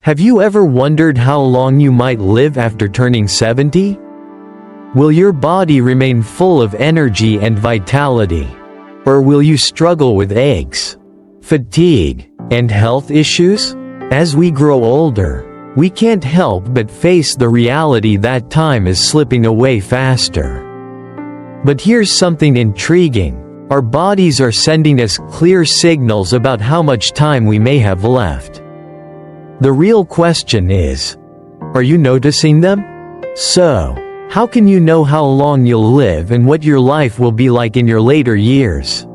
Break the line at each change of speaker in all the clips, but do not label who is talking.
Have you ever wondered how long you might live after turning 70? Will your body remain full of energy and vitality? Or will you struggle with aches, fatigue, and health issues? As we grow older, we can't help but face the reality that time is slipping away faster. But here's something intriguing: our bodies are sending us clear signals about how much time we may have left. The real question is, are you noticing them? So, how can you know how long you'll live and what your life will be like in your later years?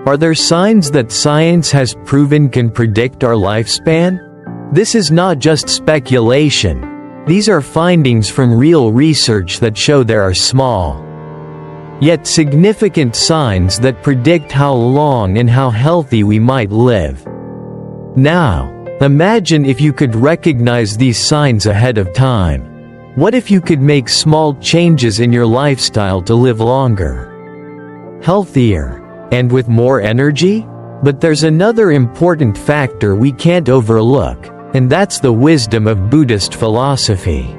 Are there signs that science has proven can predict our lifespan? This is not just speculation. These are findings from real research that show there are small, yet significant signs that predict how long and how healthy we might live. Now, imagine if you could recognize these signs ahead of time. What if you could make small changes in your lifestyle to live longer, healthier, and with more energy? But there's another important factor we can't overlook, and that's the wisdom of Buddhist philosophy.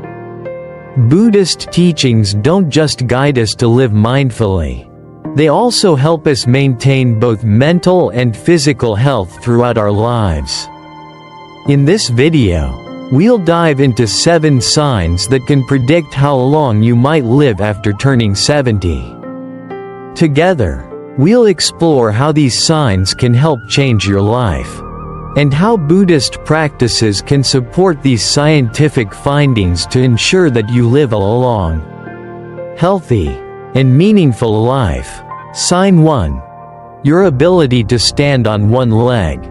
Buddhist teachings don't just guide us to live mindfully. They also help us maintain both mental and physical health throughout our lives. In this video, we'll dive into 7 signs that can predict how long you might live after turning 70. Together, we'll explore how these signs can help change your life, and how Buddhist practices can support these scientific findings to ensure that you live a long, healthy, and meaningful life. Sign 1. Your ability to stand on one leg.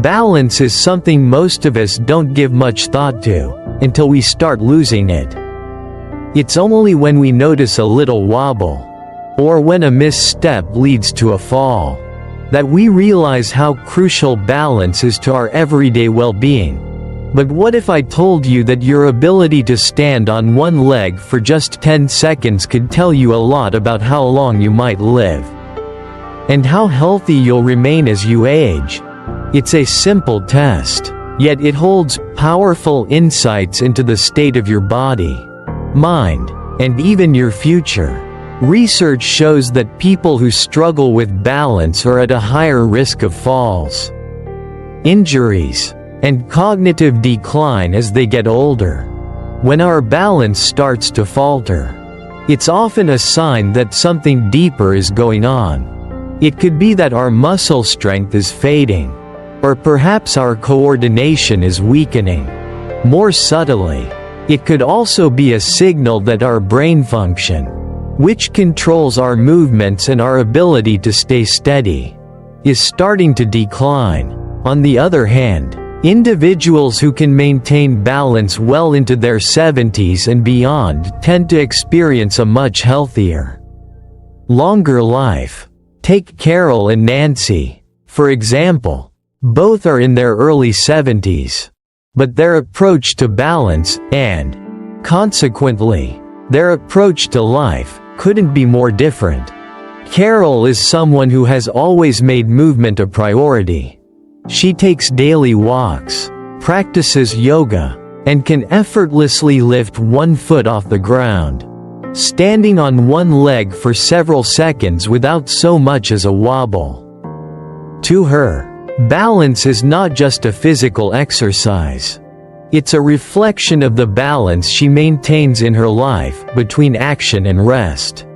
Balance is something most of us don't give much thought to, until we start losing it. It's only when we notice a little wobble, or when a misstep leads to a fall, that we realize how crucial balance is to our everyday well-being. But what if I told you that your ability to stand on one leg for just 10 seconds could tell you a lot about how long you might live, and how healthy you'll remain as you age? It's a simple test, yet it holds powerful insights into the state of your body, mind, and even your future. Research shows that people who struggle with balance are at a higher risk of falls, injuries, and cognitive decline as they get older. When our balance starts to falter, it's often a sign that something deeper is going on. It could be that our muscle strength is fading, or perhaps our coordination is weakening. More subtly, it could also be a signal that our brain function, which controls our movements and our ability to stay steady, is starting to decline. On the other hand, individuals who can maintain balance well into their 70s and beyond tend to experience a much healthier, longer life. Take Carol and Nancy, for example. Both are in their early 70s, but their approach to balance, and, consequently, their approach to life, couldn't be more different. Carol is someone who has always made movement a priority. She takes daily walks, practices yoga, and can effortlessly lift one foot off the ground, standing on one leg for several seconds without so much as a wobble. To her, balance is not just a physical exercise. It's a reflection of the balance she maintains in her life between action and rest,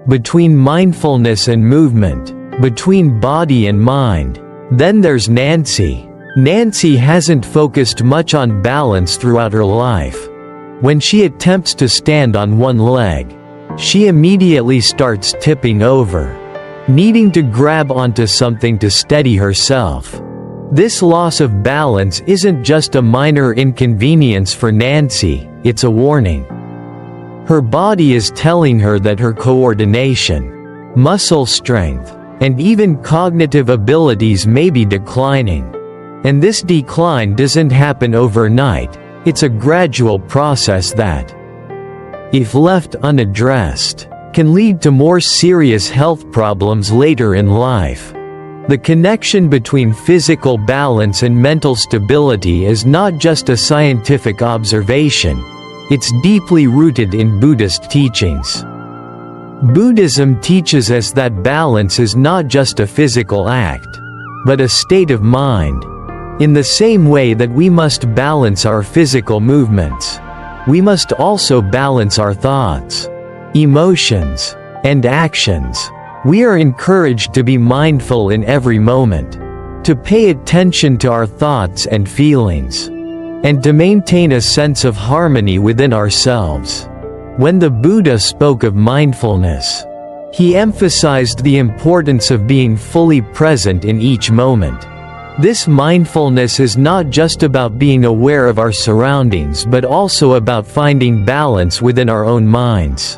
between mindfulness and movement, between body and mind. Then there's Nancy. Nancy hasn't focused much on balance throughout her life. When she attempts to stand on one leg, she immediately starts tipping over, needing to grab onto something to steady herself. This loss of balance isn't just a minor inconvenience for Nancy, it's a warning. Her body is telling her that her coordination, muscle strength, and even cognitive abilities may be declining. And this decline doesn't happen overnight, it's a gradual process that, if left unaddressed, can lead to more serious health problems later in life. The connection between physical balance and mental stability is not just a scientific observation, it's deeply rooted in Buddhist teachings. Buddhism teaches us that balance is not just a physical act, but a state of mind. In the same way that we must balance our physical movements, we must also balance our thoughts, emotions, and actions. We are encouraged to be mindful in every moment, to pay attention to our thoughts and feelings, and to maintain a sense of harmony within ourselves. When the Buddha spoke of mindfulness, he emphasized the importance of being fully present in each moment. This mindfulness is not just about being aware of our surroundings but also about finding balance within our own minds.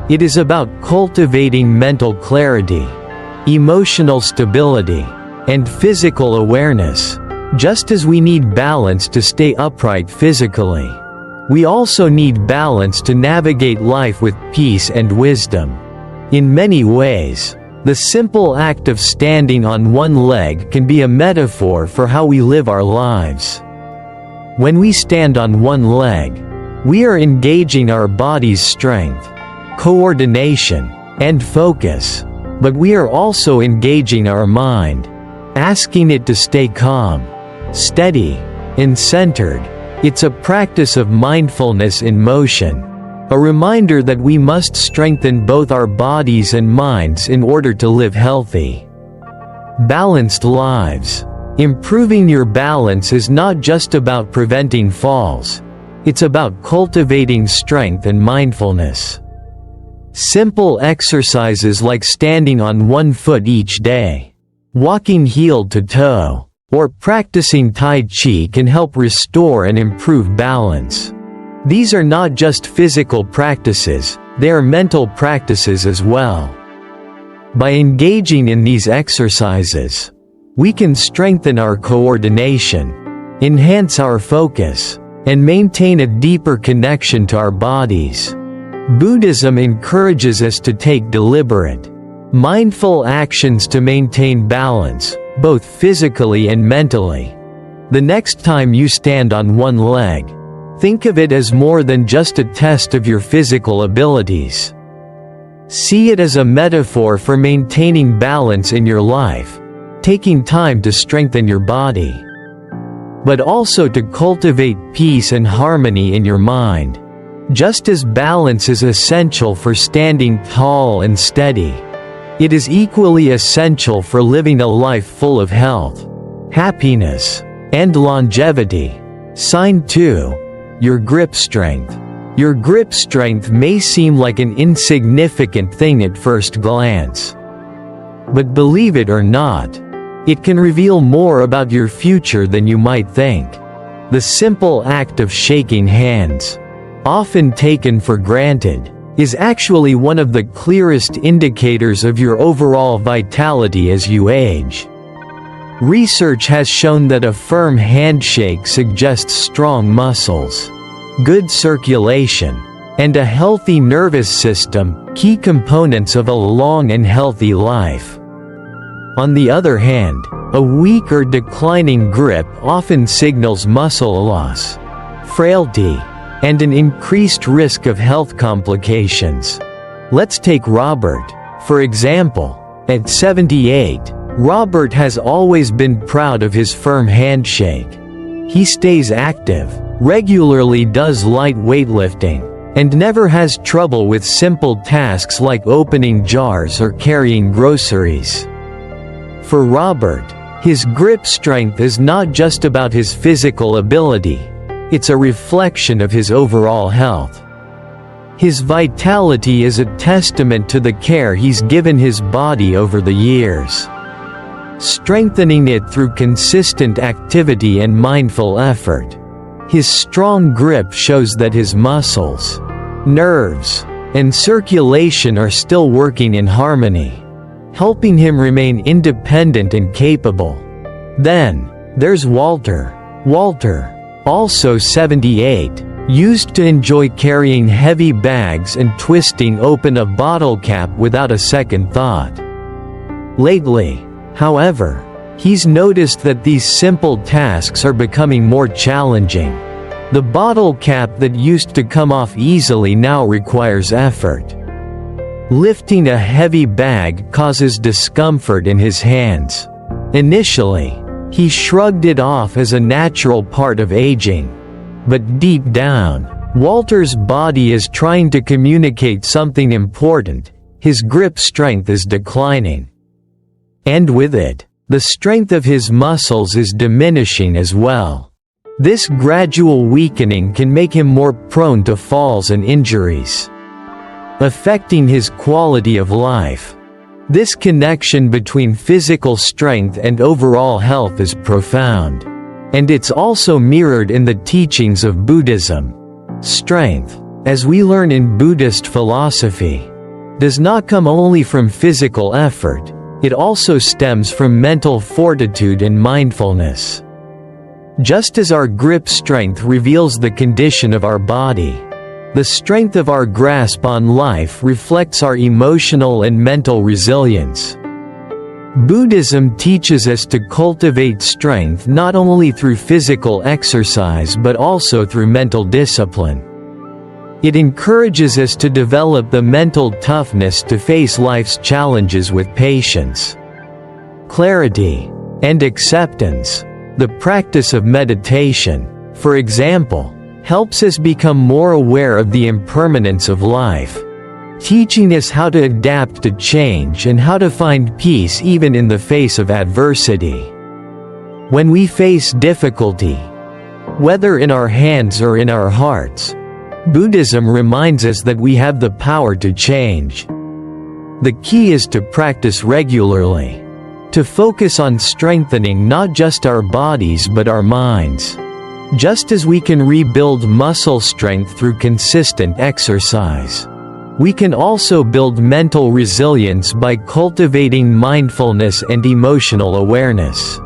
It is about cultivating mental clarity, emotional stability, and physical awareness. Just as we need balance to stay upright physically, we also need balance to navigate life with peace and wisdom. In many ways, the simple act of standing on one leg can be a metaphor for how we live our lives. When we stand on one leg, we are engaging our body's strength, coordination, and focus, but we are also engaging our mind, asking it to stay calm, steady, and centered. It's a practice of mindfulness in motion, a reminder that we must strengthen both our bodies and minds in order to live healthy, balanced lives. Improving your balance is not just about preventing falls, it's about cultivating strength and mindfulness. Simple exercises like standing on one foot each day, walking heel to toe, or practicing Tai Chi can help restore and improve balance. These are not just physical practices, they are mental practices as well. By engaging in these exercises, we can strengthen our coordination, enhance our focus, and maintain a deeper connection to our bodies. Buddhism encourages us to take deliberate, mindful actions to maintain balance, both physically and mentally. The next time you stand on one leg, think of it as more than just a test of your physical abilities. See it as a metaphor for maintaining balance in your life, taking time to strengthen your body, but also to cultivate peace and harmony in your mind. Just as balance is essential for standing tall and steady, it is equally essential for living a life full of health, happiness, and longevity. Sign 2. Your grip strength. Your grip strength may seem like an insignificant thing at first glance. But believe it or not, it can reveal more about your future than you might think. The simple act of shaking hands, often taken for granted, is actually one of the clearest indicators of your overall vitality as you age. Research has shown that a firm handshake suggests strong muscles, good circulation, and a healthy nervous system, key components of a long and healthy life. On the other hand, a weak or declining grip often signals muscle loss, frailty, and an increased risk of health complications. Let's take Robert, for example. At 78, Robert has always been proud of his firm handshake. He stays active, regularly does light weightlifting, and never has trouble with simple tasks like opening jars or carrying groceries. For Robert, his grip strength is not just about his physical ability, it's a reflection of his overall health. His vitality is a testament to the care he's given his body over the years, strengthening it through consistent activity and mindful effort. His strong grip shows that his muscles, nerves, and circulation are still working in harmony, helping him remain independent and capable. Then, there's Walter. Walter, also 78, used to enjoy carrying heavy bags and twisting open a bottle cap without a second thought. Lately, However, he's noticed that these simple tasks are becoming more challenging. The bottle cap that used to come off easily now requires effort. Lifting a heavy bag causes discomfort in his hands. Initially, he shrugged it off as a natural part of aging. But deep down, Walter's body is trying to communicate something important. His grip strength is declining. And with it, the strength of his muscles is diminishing as well. This gradual weakening can make him more prone to falls and injuries, affecting his quality of life. This connection between physical strength and overall health is profound. And it's also mirrored in the teachings of Buddhism. Strength, as we learn in Buddhist philosophy, does not come only from physical effort, it also stems from mental fortitude and mindfulness. Just as our grip strength reveals the condition of our body, the strength of our grasp on life reflects our emotional and mental resilience. Buddhism teaches us to cultivate strength not only through physical exercise but also through mental discipline. It encourages us to develop the mental toughness to face life's challenges with patience, clarity, and acceptance. The practice of meditation, for example, helps us become more aware of the impermanence of life, teaching us how to adapt to change and how to find peace even in the face of adversity. When we face difficulty, whether in our hands or in our hearts, Buddhism reminds us that we have the power to change. The key is to practice regularly, to focus on strengthening not just our bodies but our minds. Just as we can rebuild muscle strength through consistent exercise, we can also build mental resilience by cultivating mindfulness and emotional awareness.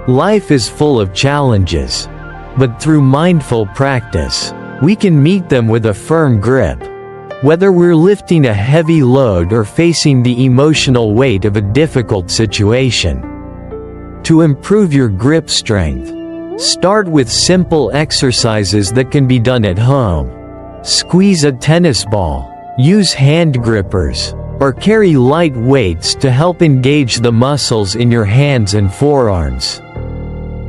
Life is full of challenges, but through mindful practice, we can meet them with a firm grip. Whether we're lifting a heavy load or facing the emotional weight of a difficult situation. To improve your grip strength, start with simple exercises that can be done at home. Squeeze a tennis ball, use hand grippers, or carry light weights to help engage the muscles in your hands and forearms.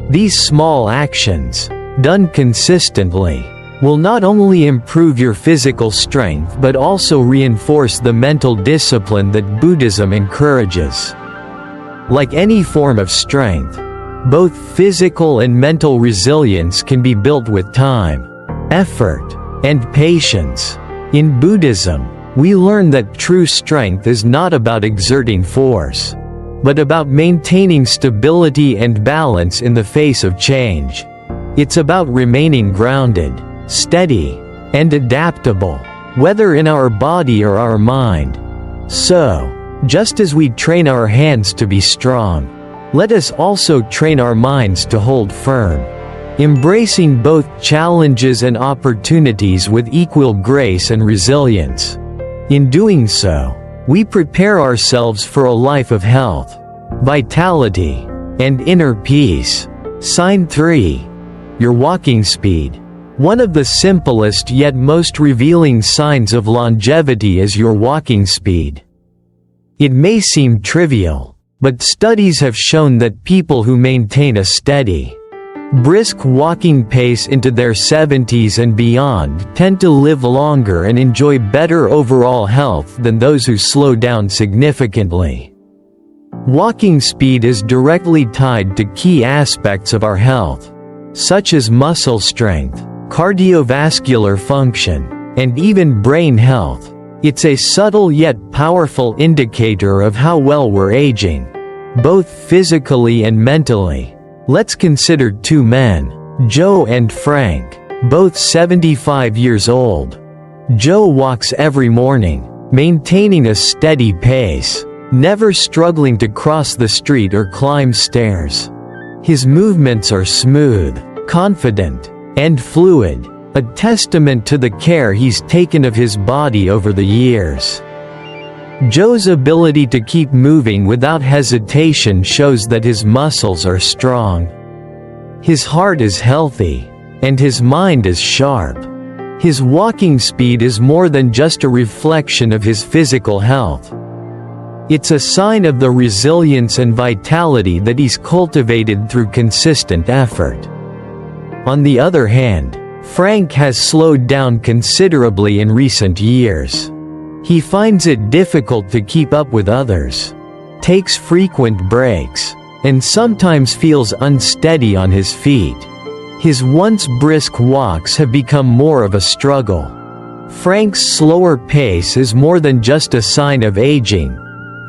These small actions, done consistently, will not only improve your physical strength but also reinforce the mental discipline that Buddhism encourages. Like any form of strength, both physical and mental resilience can be built with time, effort, and patience. In Buddhism, we learn that true strength is not about exerting force, but about maintaining stability and balance in the face of change. It's about remaining grounded, steady, and adaptable, whether in our body or our mind. So, just as we train our hands to be strong, let us also train our minds to hold firm, embracing both challenges and opportunities with equal grace and resilience. In doing so, we prepare ourselves for a life of health, vitality, and inner peace. Sign 3. Your walking speed. One of the simplest yet most revealing signs of longevity is your walking speed. It may seem trivial, but studies have shown that people who maintain a steady, brisk walking pace into their 70s and beyond tend to live longer and enjoy better overall health than those who slow down significantly. Walking speed is directly tied to key aspects of our health, such as muscle strength, cardiovascular function, and even brain health. It's a subtle yet powerful indicator of how well we're aging, both physically and mentally. Let's consider two men, Joe and Frank, both 75 years old. Joe walks every morning, maintaining a steady pace, never struggling to cross the street or climb stairs. His movements are smooth, confident, and fluid, a testament to the care he's taken of his body over the years. Joe's ability to keep moving without hesitation shows that his muscles are strong. His heart is healthy, and his mind is sharp. His walking speed is more than just a reflection of his physical health. It's a sign of the resilience and vitality that he's cultivated through consistent effort. On the other hand, Frank has slowed down considerably in recent years. He finds it difficult to keep up with others, takes frequent breaks, and sometimes feels unsteady on his feet. His once brisk walks have become more of a struggle. Frank's slower pace is more than just a sign of aging.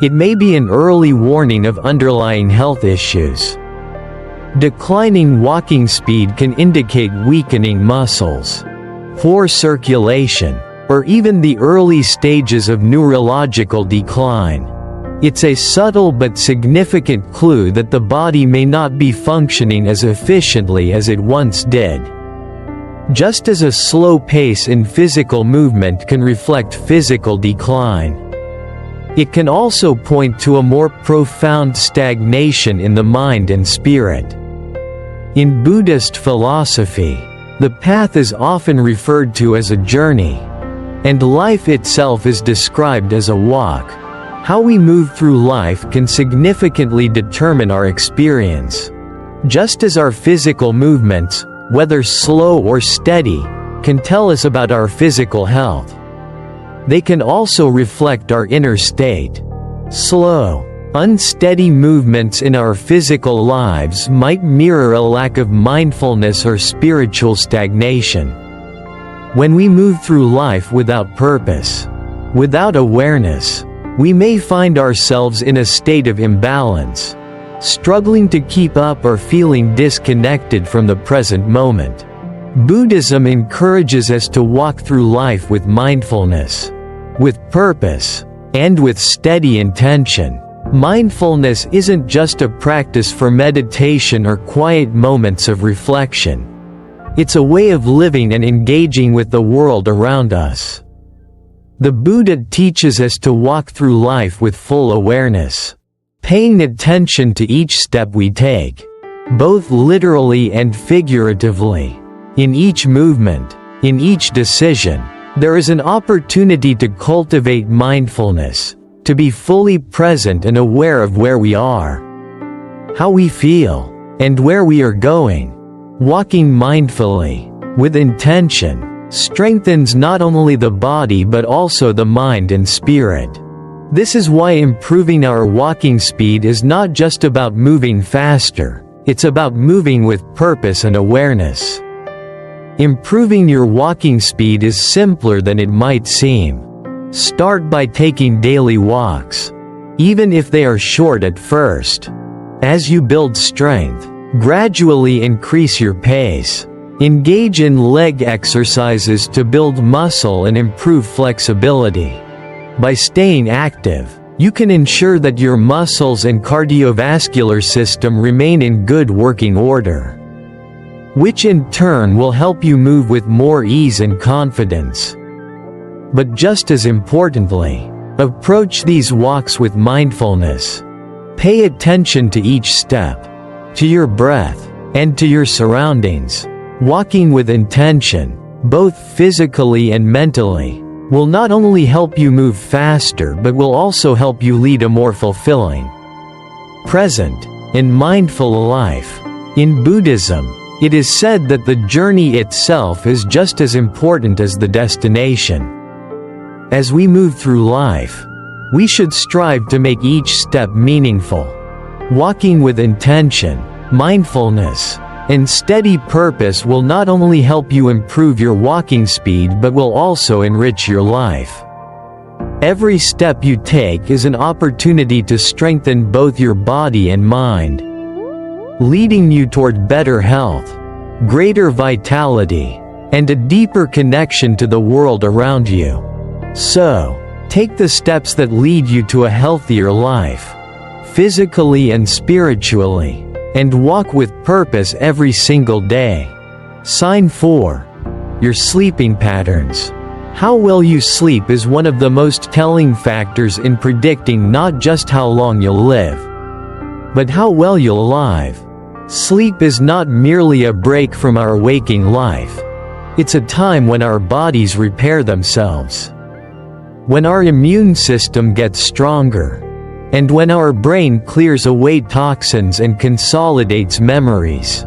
It may be an early warning of underlying health issues. Declining walking speed can indicate weakening muscles, poor circulation, or even the early stages of neurological decline. It's a subtle but significant clue that the body may not be functioning as efficiently as it once did. Just as a slow pace in physical movement can reflect physical decline, it can also point to a more profound stagnation in the mind and spirit. In Buddhist philosophy, the path is often referred to as a journey, and life itself is described as a walk. How we move through life can significantly determine our experience. Just as our physical movements, whether slow or steady, can tell us about our physical health, they can also reflect our inner state. Slow, unsteady movements in our physical lives might mirror a lack of mindfulness or spiritual stagnation. When we move through life without purpose, without awareness, we may find ourselves in a state of imbalance, struggling to keep up or feeling disconnected from the present moment. Buddhism encourages us to walk through life with mindfulness, with purpose, and with steady intention. Mindfulness isn't just a practice for meditation or quiet moments of reflection. It's a way of living and engaging with the world around us. The Buddha teaches us to walk through life with full awareness, paying attention to each step we take, both literally and figuratively. In each movement, in each decision, there is an opportunity to cultivate mindfulness, to be fully present and aware of where we are, how we feel, and where we are going. Walking mindfully, with intention, strengthens not only the body but also the mind and spirit. This is why improving our walking speed is not just about moving faster, it's about moving with purpose and awareness. Improving your walking speed is simpler than it might seem. Start by taking daily walks, even if they are short at first. As you build strength, gradually increase your pace. Engage in leg exercises to build muscle and improve flexibility. By staying active, you can ensure that your muscles and cardiovascular system remain in good working order, which in turn will help you move with more ease and confidence. But just as importantly, approach these walks with mindfulness. Pay attention to each step, to your breath, and to your surroundings. Walking with intention, both physically and mentally, will not only help you move faster but will also help you lead a more fulfilling, present, and mindful life. In Buddhism, it is said that the journey itself is just as important as the destination. As we move through life, we should strive to make each step meaningful. Walking with intention, mindfulness, and steady purpose will not only help you improve your walking speed but will also enrich your life. Every step you take is an opportunity to strengthen both your body and mind, leading you toward better health, greater vitality, and a deeper connection to the world around you. So, take the steps that lead you to a healthier life, physically and spiritually, and walk with purpose every single day. Sign 4. Your sleeping patterns. How well you sleep is one of the most telling factors in predicting not just how long you'll live, but how well you'll alive. Sleep is not merely a break from our waking life. It's a time when our bodies repair themselves, when our immune system gets stronger, and when our brain clears away toxins and consolidates memories.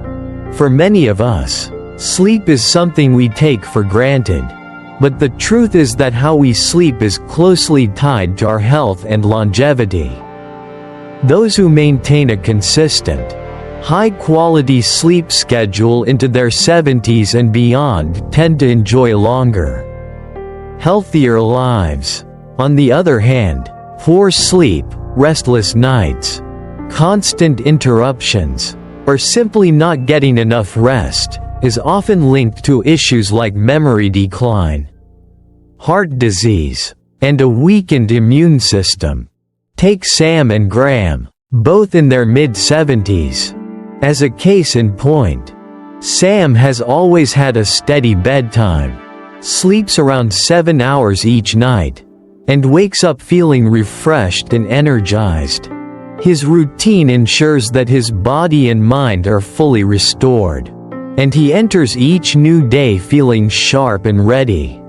For many of us, sleep is something we take for granted. But the truth is that how we sleep is closely tied to our health and longevity. Those who maintain a consistent, high-quality sleep schedule into their 70s and beyond tend to enjoy longer, healthier lives. On the other hand, poor sleep, restless nights, constant interruptions, or simply not getting enough rest is often linked to issues like memory decline, heart disease, and a weakened immune system. Take Sam and Graham, both in their mid-70s. As a case in point, Sam has always had a steady bedtime, sleeps around 7 hours each night, and wakes up feeling refreshed and energized. His routine ensures that his body and mind are fully restored, and he enters each new day feeling sharp and ready.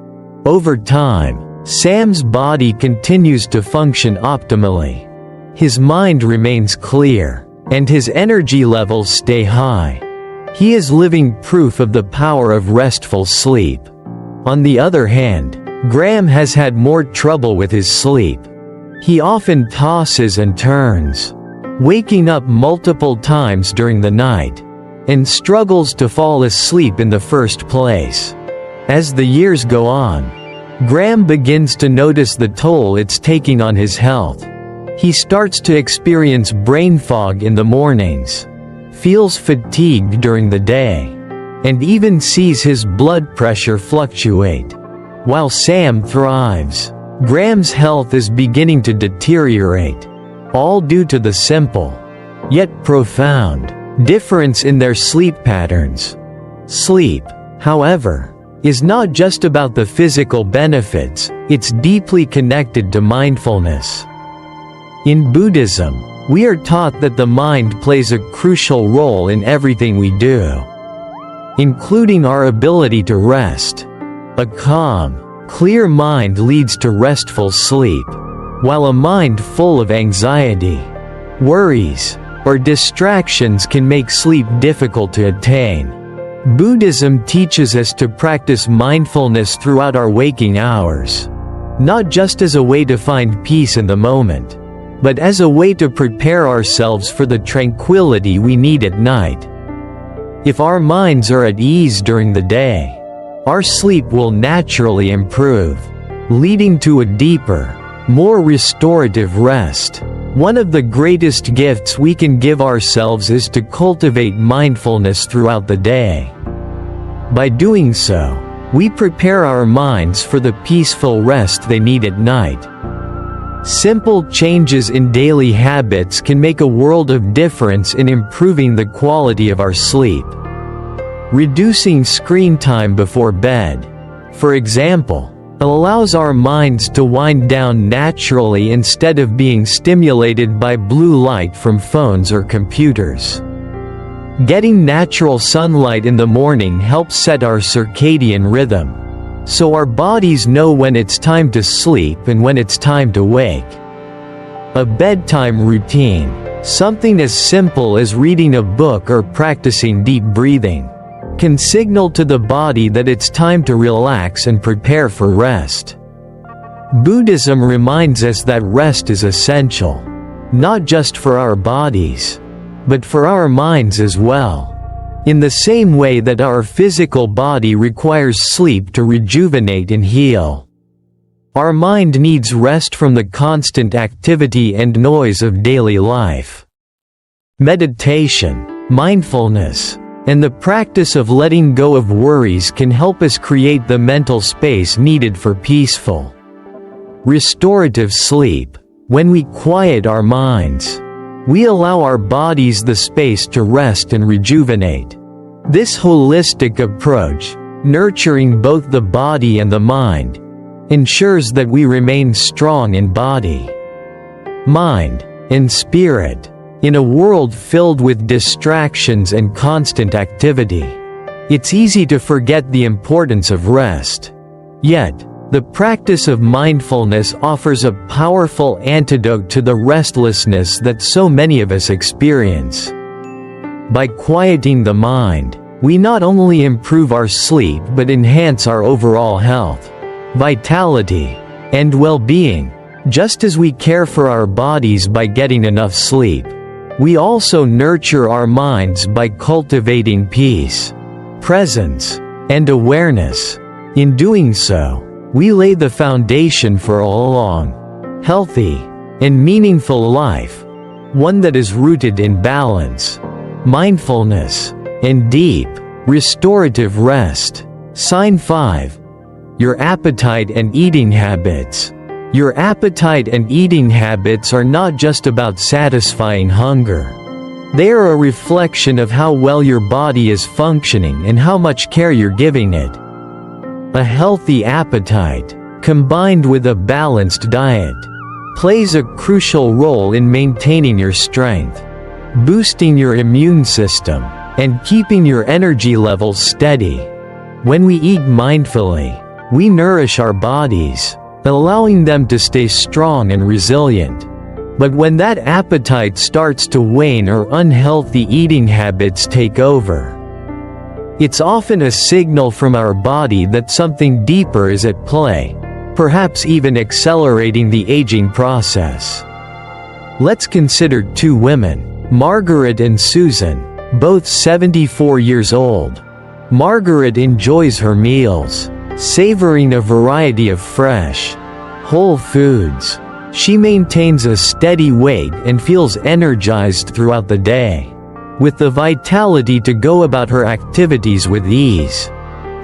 Over time, Sam's body continues to function optimally. His mind remains clear, and his energy levels stay high. He is living proof of the power of restful sleep. On the other hand, Graham has had more trouble with his sleep. He often tosses and turns, waking up multiple times during the night, and struggles to fall asleep in the first place. As the years go on, Graham begins to notice the toll it's taking on his health. He starts to experience brain fog in the mornings, feels fatigued during the day, and even sees his blood pressure fluctuate. While Sam thrives, Graham's health is beginning to deteriorate, all due to the simple, yet profound, difference in their sleep patterns. Sleep, however, is not just about the physical benefits, it's deeply connected to mindfulness. In Buddhism, we are taught that the mind plays a crucial role in everything we do, including our ability to rest. A calm, clear mind leads to restful sleep, while a mind full of anxiety, worries, or distractions can make sleep difficult to attain. Buddhism teaches us to practice mindfulness throughout our waking hours, not just as a way to find peace in the moment, but as a way to prepare ourselves for the tranquility we need at night. If our minds are at ease during the day, our sleep will naturally improve, leading to a deeper, more restorative rest. One of the greatest gifts we can give ourselves is to cultivate mindfulness throughout the day. By doing so, we prepare our minds for the peaceful rest they need at night. Simple changes in daily habits can make a world of difference in improving the quality of our sleep. Reducing screen time before bed, for example, allows our minds to wind down naturally instead of being stimulated by blue light from phones or computers. Getting natural sunlight in the morning helps set our circadian rhythm, so our bodies know when it's time to sleep and when it's time to wake. A bedtime routine, something as simple as reading a book or practicing deep breathing, can signal to the body that it's time to relax and prepare for rest. Buddhism reminds us that rest is essential, not just for our bodies, but for our minds as well. In the same way that our physical body requires sleep to rejuvenate and heal, our mind needs rest from the constant activity and noise of daily life. Meditation, mindfulness, and the practice of letting go of worries can help us create the mental space needed for peaceful, restorative sleep. When we quiet our minds, we allow our bodies the space to rest and rejuvenate. This holistic approach, nurturing both the body and the mind, ensures that we remain strong in body, mind, and spirit. In a world filled with distractions and constant activity, it's easy to forget the importance of rest. Yet, the practice of mindfulness offers a powerful antidote to the restlessness that so many of us experience. By quieting the mind, we not only improve our sleep but enhance our overall health, vitality, and well-being. Just as we care for our bodies by getting enough sleep, we also nurture our minds by cultivating peace, presence, and awareness. In doing so, we lay the foundation for a long, healthy, and meaningful life, one that is rooted in balance, mindfulness, and deep, restorative rest. Sign 5. Your appetite and eating habits. Your appetite and eating habits are not just about satisfying hunger. They are a reflection of how well your body is functioning and how much care you're giving it. A healthy appetite, combined with a balanced diet, plays a crucial role in maintaining your strength, boosting your immune system, and keeping your energy levels steady. When we eat mindfully, we nourish our bodies, allowing them to stay strong and resilient. But when that appetite starts to wane or unhealthy eating habits take over, it's often a signal from our body that something deeper is at play, perhaps even accelerating the aging process. Let's consider two women, Margaret and Susan, both 74 years old. Margaret enjoys her meals, savoring a variety of fresh, whole foods. She maintains a steady weight and feels energized throughout the day, with the vitality to go about her activities with ease.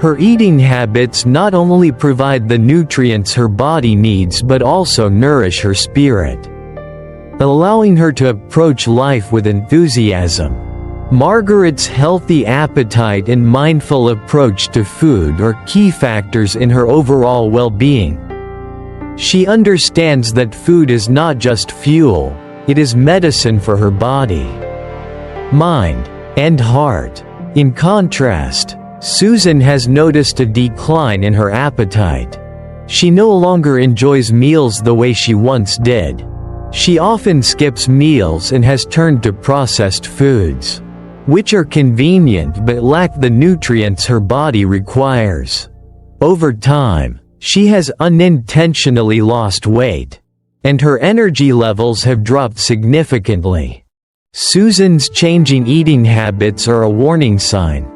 Her eating habits not only provide the nutrients her body needs but also nourish her spirit, allowing her to approach life with enthusiasm. Margaret's healthy appetite and mindful approach to food are key factors in her overall well-being. She understands that food is not just fuel, it is medicine for her body, mind, and heart. In contrast, Susan has noticed a decline in her appetite. She no longer enjoys meals the way she once did. She often skips meals and has turned to processed foods, which are convenient but lack the nutrients her body requires. Over time, she has unintentionally lost weight, and her energy levels have dropped significantly. Susan's changing eating habits are a warning sign.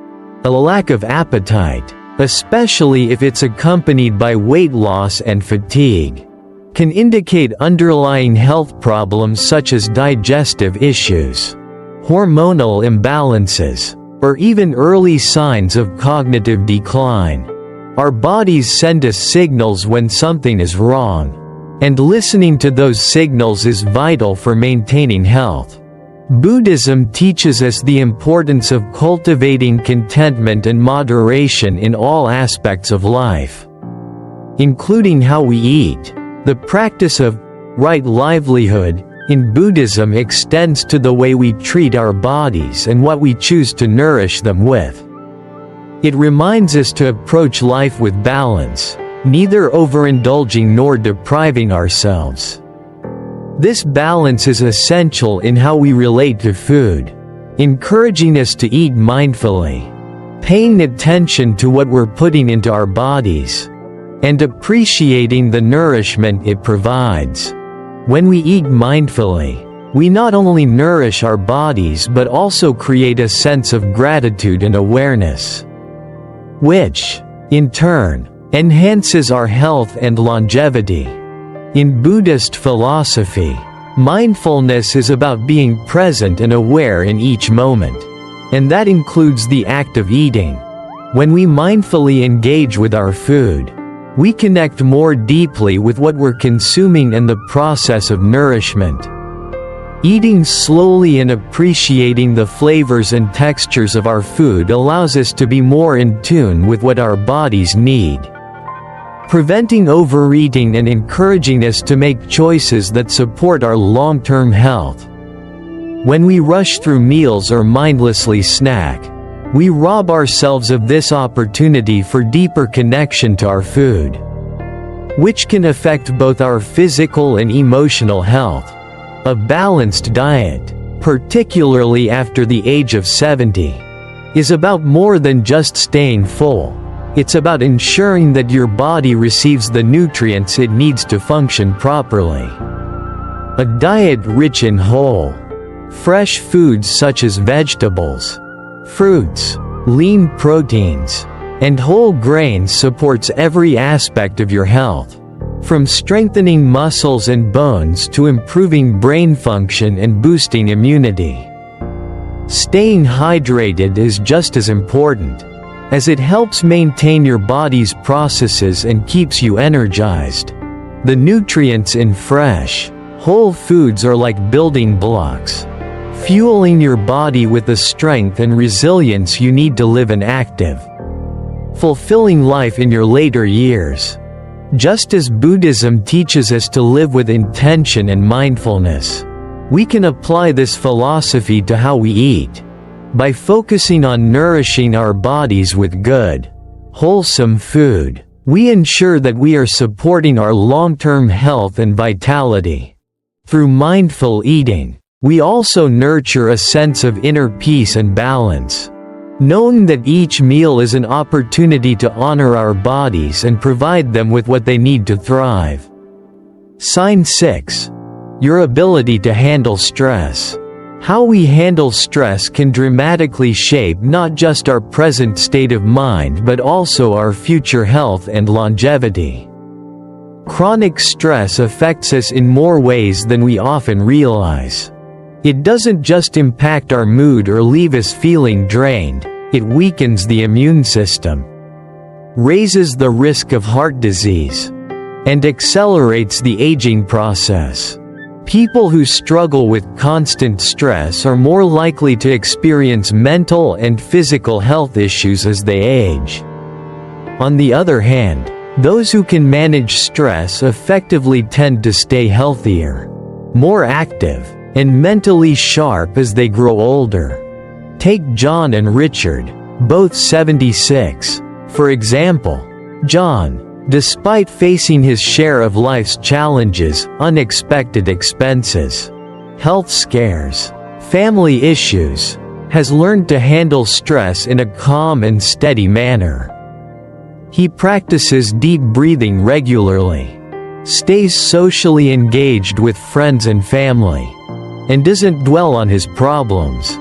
A lack of appetite, especially if it's accompanied by weight loss and fatigue, can indicate underlying health problems such as digestive issues, hormonal imbalances, or even early signs of cognitive decline. Our bodies send us signals when something is wrong, and listening to those signals is vital for maintaining health. Buddhism teaches us the importance of cultivating contentment and moderation in all aspects of life, including how we eat. The practice of right livelihood in Buddhism extends to the way we treat our bodies and what we choose to nourish them with. It reminds us to approach life with balance, neither overindulging nor depriving ourselves. This balance is essential in how we relate to food, encouraging us to eat mindfully, paying attention to what we're putting into our bodies, and appreciating the nourishment it provides. When we eat mindfully, we not only nourish our bodies but also create a sense of gratitude and awareness, which, in turn, enhances our health and longevity. In Buddhist philosophy, mindfulness is about being present and aware in each moment, and that includes the act of eating. When we mindfully engage with our food, we connect more deeply with what we're consuming and the process of nourishment. Eating slowly and appreciating the flavors and textures of our food allows us to be more in tune with what our bodies need. preventing overeating and encouraging us to make choices that support our long-term health. When we rush through meals or mindlessly snack, we rob ourselves of this opportunity for deeper connection to our food, which can affect both our physical and emotional health. A balanced diet, particularly after the age of 70, is about more than just staying full. It's about ensuring that your body receives the nutrients it needs to function properly. A diet rich in whole, fresh foods such as vegetables, fruits, lean proteins, and whole grains supports every aspect of your health, from strengthening muscles and bones to improving brain function and boosting immunity. Staying hydrated is just as important, as it helps maintain your body's processes and keeps you energized. The nutrients in fresh, whole foods are like building blocks, fueling your body with the strength and resilience you need to live an active, fulfilling life in your later years. Just as Buddhism teaches us to live with intention and mindfulness, we can apply this philosophy to how we eat. By focusing on nourishing our bodies with good, wholesome food, we ensure that we are supporting our long-term health and vitality. Through mindful eating, we also nurture a sense of inner peace and balance, knowing that each meal is an opportunity to honor our bodies and provide them with what they need to thrive. Sign 6. Your ability to handle stress. How we handle stress can dramatically shape not just our present state of mind but also our future health and longevity. Chronic stress affects us in more ways than we often realize. It doesn't just impact our mood or leave us feeling drained, it weakens the immune system, raises the risk of heart disease, and accelerates the aging process. People who struggle with constant stress are more likely to experience mental and physical health issues as they age. On the other hand, those who can manage stress effectively tend to stay healthier, more active, and mentally sharp as they grow older. Take John and Richard, both 76. For example, John, despite facing his share of life's challenges, unexpected expenses, health scares, family issues, has learned to handle stress in a calm and steady manner. He practices deep breathing regularly, stays socially engaged with friends and family, and doesn't dwell on his problems.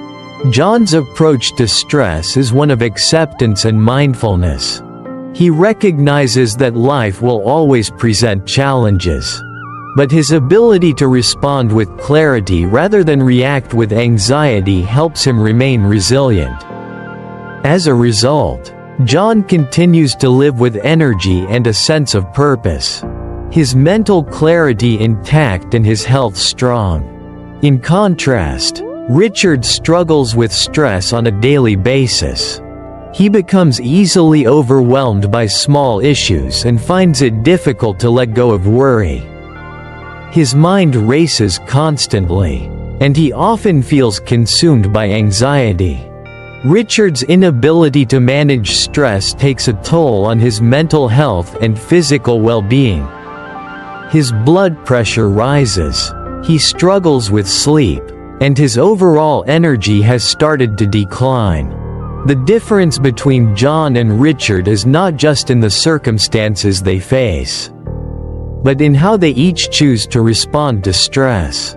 John's approach to stress is one of acceptance and mindfulness. He recognizes that life will always present challenges, but his ability to respond with clarity rather than react with anxiety helps him remain resilient. As a result, John continues to live with energy and a sense of purpose, his mental clarity intact and his health strong. In contrast, Richard struggles with stress on a daily basis. He becomes easily overwhelmed by small issues and finds it difficult to let go of worry. His mind races constantly, and he often feels consumed by anxiety. Richard's inability to manage stress takes a toll on his mental health and physical well-being. His blood pressure rises, he struggles with sleep, and his overall energy has started to decline. The difference between John and Richard is not just in the circumstances they face, but in how they each choose to respond to stress.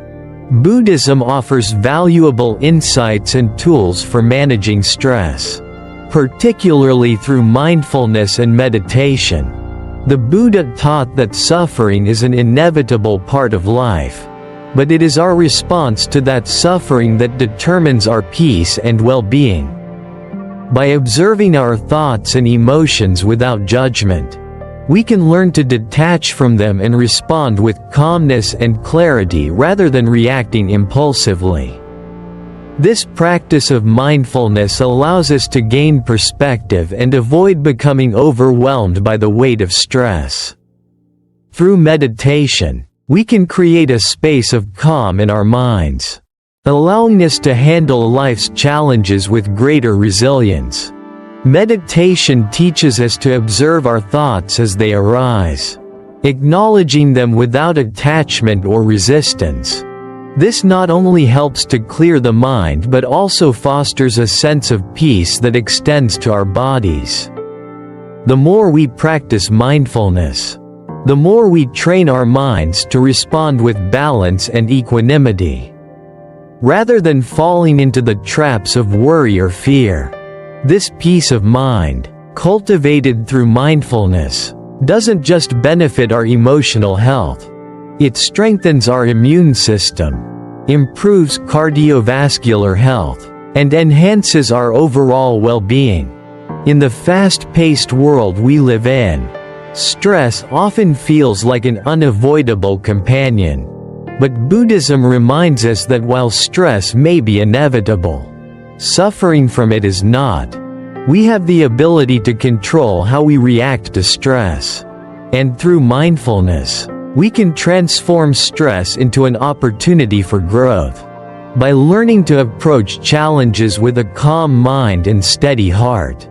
Buddhism offers valuable insights and tools for managing stress, particularly through mindfulness and meditation. The Buddha taught that suffering is an inevitable part of life, but it is our response to that suffering that determines our peace and well-being. By observing our thoughts and emotions without judgment, we can learn to detach from them and respond with calmness and clarity rather than reacting impulsively. This practice of mindfulness allows us to gain perspective and avoid becoming overwhelmed by the weight of stress. Through meditation, we can create a space of calm in our minds, allowing us to handle life's challenges with greater resilience. Meditation teaches us to observe our thoughts as they arise, acknowledging them without attachment or resistance. This not only helps to clear the mind but also fosters a sense of peace that extends to our bodies. The more we practice mindfulness, the more we train our minds to respond with balance and equanimity, rather than falling into the traps of worry or fear. This peace of mind, cultivated through mindfulness, doesn't just benefit our emotional health. It strengthens our immune system, improves cardiovascular health, and enhances our overall well-being. In the fast-paced world we live in, stress often feels like an unavoidable companion. But Buddhism reminds us that while stress may be inevitable, suffering from it is not. We have the ability to control how we react to stress. And through mindfulness, we can transform stress into an opportunity for growth. By learning to approach challenges with a calm mind and steady heart,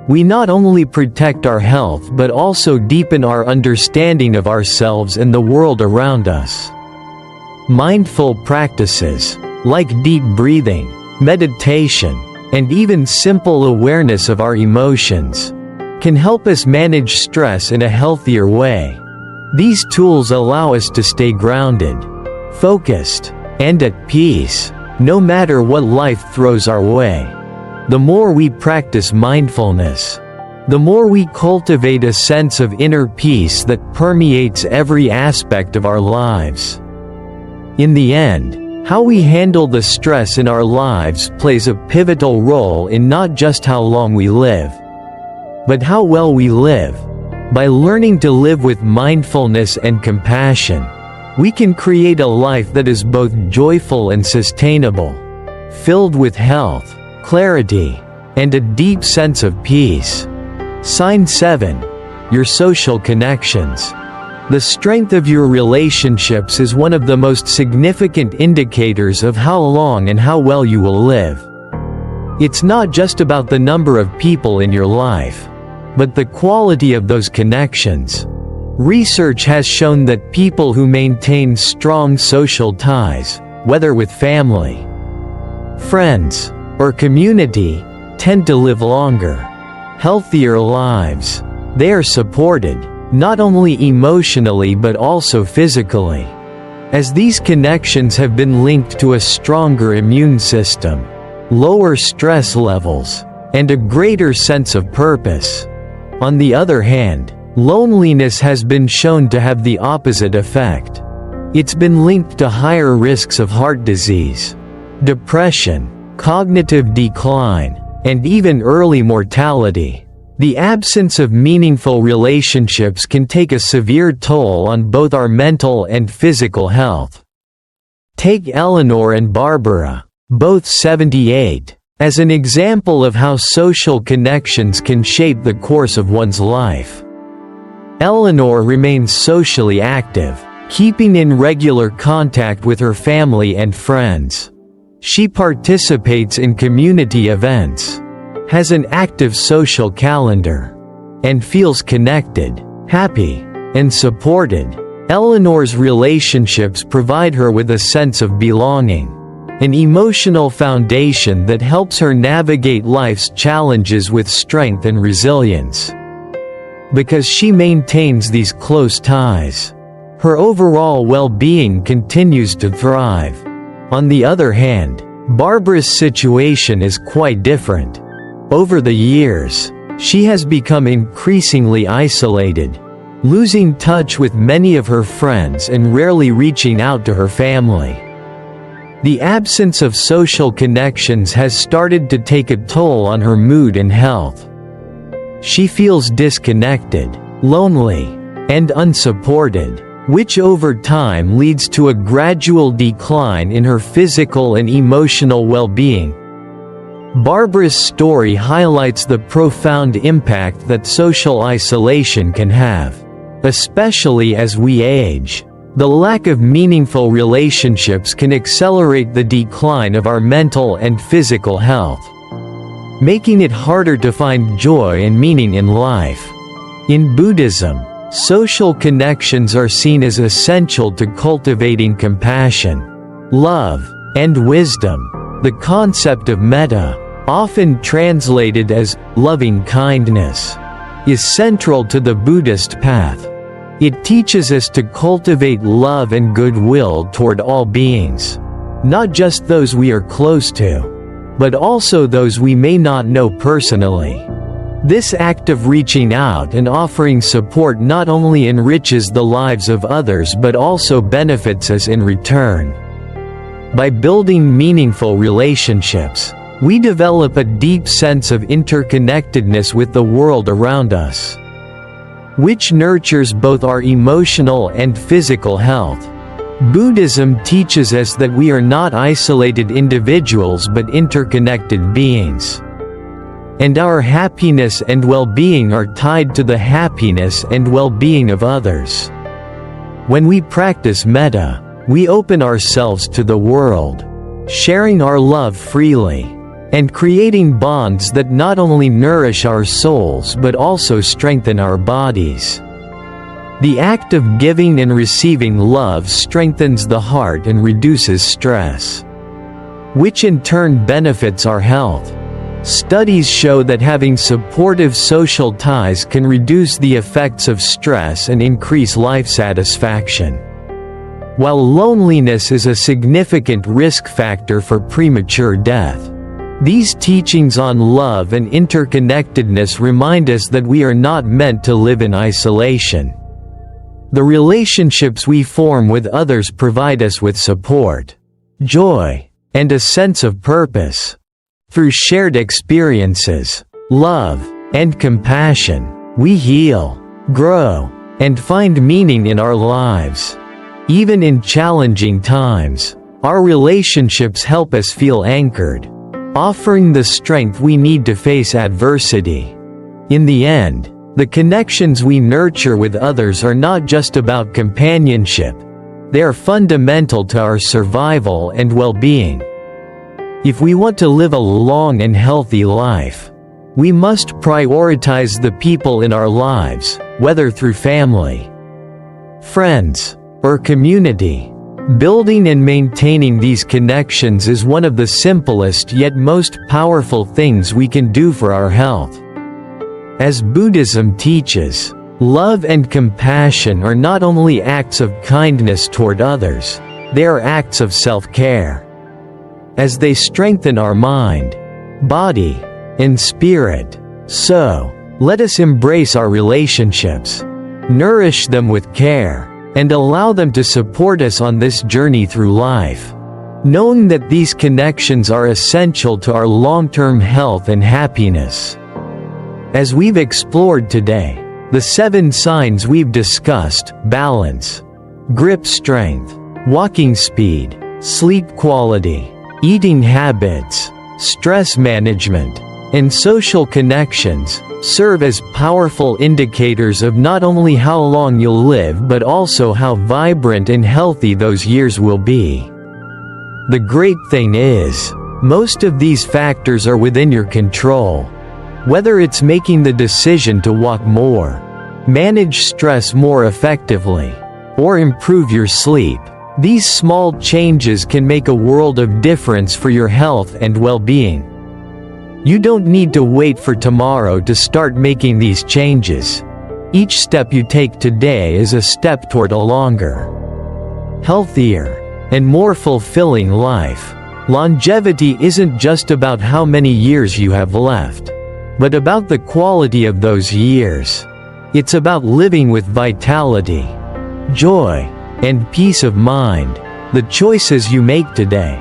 we not only protect our health but also deepen our understanding of ourselves and the world around us. Mindful practices, like deep breathing, meditation, and even simple awareness of our emotions, can help us manage stress in a healthier way. These tools allow us to stay grounded, focused, and at peace, no matter what life throws our way. The more we practice mindfulness, the more we cultivate a sense of inner peace that permeates every aspect of our lives. In the end, how we handle the stress in our lives plays a pivotal role in not just how long we live, but how well we live. By learning to live with mindfulness and compassion, we can create a life that is both joyful and sustainable, filled with health, clarity, and a deep sense of peace. Sign 7. Your social connections. The strength of your relationships is one of the most significant indicators of how long and how well you will live. It's not just about the number of people in your life, but the quality of those connections. Research has shown that people who maintain strong social ties, whether with family, friends, or community, tend to live longer, healthier lives. They are supported, not only emotionally but also physically, as these connections have been linked to a stronger immune system, lower stress levels, and a greater sense of purpose. On the other hand, loneliness has been shown to have the opposite effect. It's been linked to higher risks of heart disease, depression, cognitive decline, and even early mortality. The absence of meaningful relationships can take a severe toll on both our mental and physical health. Take Eleanor and Barbara, both 78. As an example of how social connections can shape the course of one's life. Eleanor remains socially active, keeping in regular contact with her family and friends. She participates in community events, has an active social calendar, and feels connected, happy, and supported. Eleanor's relationships provide her with a sense of belonging, an emotional foundation that helps her navigate life's challenges with strength and resilience. Because she maintains these close ties, her overall well-being continues to thrive. On the other hand, Barbara's situation is quite different. Over the years, she has become increasingly isolated, losing touch with many of her friends and rarely reaching out to her family. The absence of social connections has started to take a toll on her mood and health. She feels disconnected, lonely, and unsupported. which over time leads to a gradual decline in her physical and emotional well-being. Barbara's story highlights the profound impact that social isolation can have, especially as we age. The lack of meaningful relationships can accelerate the decline of our mental and physical health, making it harder to find joy and meaning in life. In Buddhism, social connections are seen as essential to cultivating compassion, love, and wisdom. The concept of metta, often translated as loving kindness, is central to the Buddhist path. It teaches us to cultivate love and goodwill toward all beings, not just those we are close to, but also those we may not know personally. This act of reaching out and offering support not only enriches the lives of others but also benefits us in return. By building meaningful relationships, we develop a deep sense of interconnectedness with the world around us, which nurtures both our emotional and physical health. Buddhism teaches us that we are not isolated individuals but interconnected beings, and our happiness and well-being are tied to the happiness and well-being of others. When we practice metta, we open ourselves to the world, sharing our love freely, and creating bonds that not only nourish our souls but also strengthen our bodies. The act of giving and receiving love strengthens the heart and reduces stress, which in turn benefits our health. Studies show that having supportive social ties can reduce the effects of stress and increase life satisfaction. While loneliness is a significant risk factor for premature death, these teachings on love and interconnectedness remind us that we are not meant to live in isolation. The relationships we form with others provide us with support, joy, and a sense of purpose. Through shared experiences, love, and compassion, we heal, grow, and find meaning in our lives. Even in challenging times, our relationships help us feel anchored, offering the strength we need to face adversity. In the end, the connections we nurture with others are not just about companionship, they are fundamental to our survival and well-being. If we want to live a long and healthy life, we must prioritize the people in our lives, whether through family, friends, or community. Building and maintaining these connections is one of the simplest yet most powerful things we can do for our health. As Buddhism teaches, love and compassion are not only acts of kindness toward others, they are acts of self-care. As they strengthen our mind, body, and spirit, so, let us embrace our relationships, nourish them with care, and allow them to support us on this journey through life, knowing that these connections are essential to our long-term health and happiness. As we've explored today, the 7 signs we've discussed: balance, grip strength, walking speed, sleep quality, eating habits, stress management, and social connections, serve as powerful indicators of not only how long you'll live but also how vibrant and healthy those years will be. The great thing is, most of these factors are within your control. Whether it's making the decision to walk more, manage stress more effectively, or improve your sleep, these small changes can make a world of difference for your health and well-being. You don't need to wait for tomorrow to start making these changes. Each step you take today is a step toward a longer, healthier, and more fulfilling life. Longevity isn't just about how many years you have left, but about the quality of those years. It's about living with vitality, joy, and peace of mind. The choices you make today,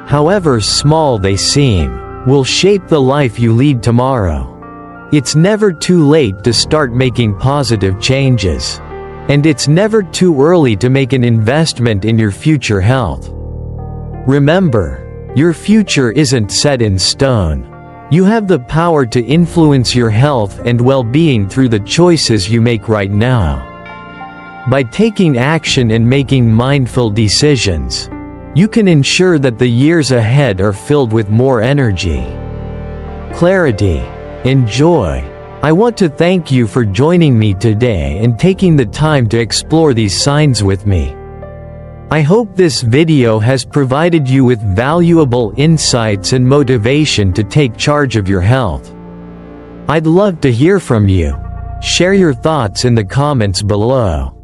however small they seem, will shape the life you lead tomorrow. It's never too late to start making positive changes. And it's never too early to make an investment in your future health. Remember, your future isn't set in stone. You have the power to influence your health and well-being through the choices you make right now. By taking action and making mindful decisions, you can ensure that the years ahead are filled with more energy, clarity, and joy. I want to thank you for joining me today and taking the time to explore these signs with me. I hope this video has provided you with valuable insights and motivation to take charge of your health. I'd love to hear from you. Share your thoughts in the comments below.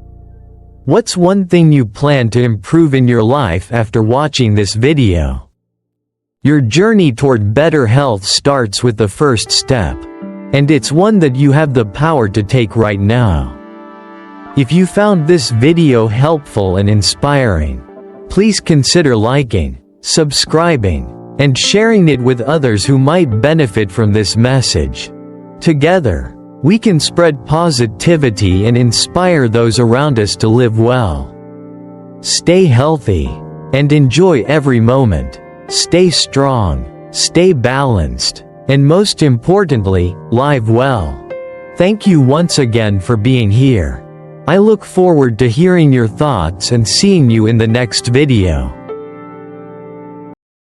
What's one thing you plan to improve in your life after watching this video? Your journey toward better health starts with the first step, and it's one that you have the power to take right now. If you found this video helpful and inspiring, please consider liking, subscribing, and sharing it with others who might benefit from this message. Together, we can spread positivity and inspire those around us to live well. Stay healthy, and enjoy every moment. Stay strong, stay balanced, and most importantly, live well. Thank you once again for being here. I look forward to hearing your thoughts and seeing you in the next video.